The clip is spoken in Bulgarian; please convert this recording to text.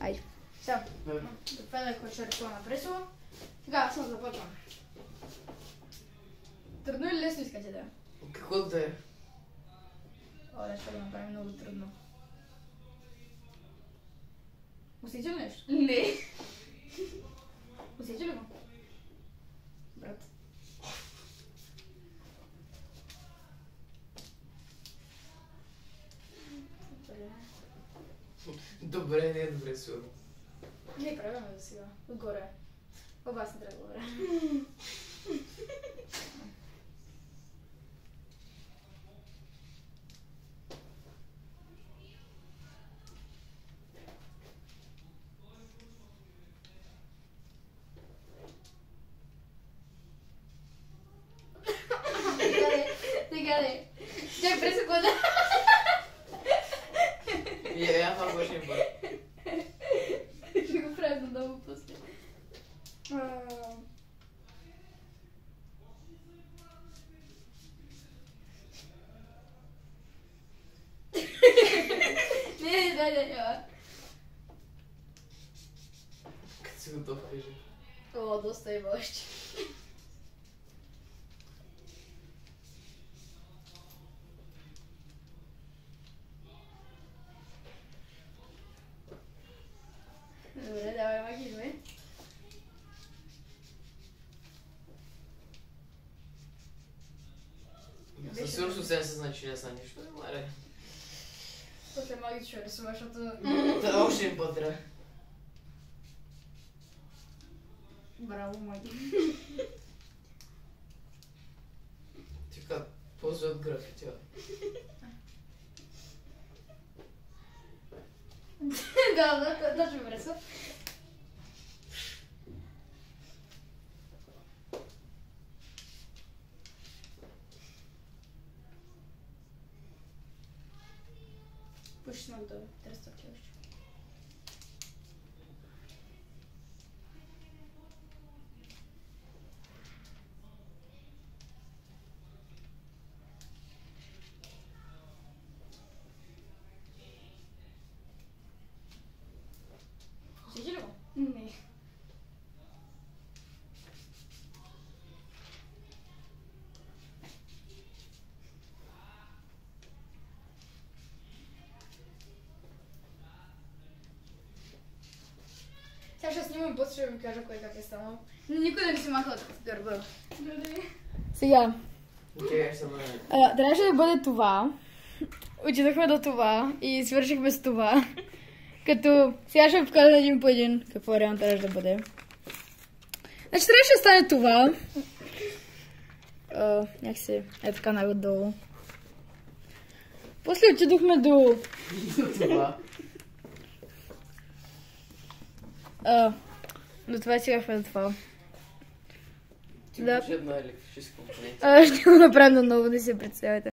Айде. Сега, допреда кой ще рисува на пресо. Сега, само започвам. Трудно или лесно искате да е? Какво да е? Оле, ще го направим много трудно. Усетя ли нещо? Не. Усетя ли го? Брат. Добре, не е добре, сигурно. Не, правилно за сега. Отгоре. Оба аз не трябва да говоря. Сега не. Чай, пресекунда. Я това го ще им бъде. Ще го правим много после. Не, няма. Като си готов, кажи. О, доста има още. Добре, давай магизме. Със сигурност съвсем се значи, че не са нищо. Маре. После магис ще рисува, защото... Да, още им път трябва. Браво, маги. Така, ползва от графити. Да, точно ме рисува. Почти съм готова. Трябва да стъпче още. Сиди ли го? Не. Сега ще снимам и после ще ви кажа кой как е станал. Никой да не си махал от гърба. Сега. Окей, ще бъде. Трябваше да бъде това. Отидохме до това и свършихме с това. Като сега ще ви покажа един по един какво реално трябваше да бъде. Значи трябваше да стане това. Някакси е така най-отдолу. После отидохме до... Това. До това стигахме до това. Ти Да. може една електрическа компонента. Ще го направим наново, не се представяте.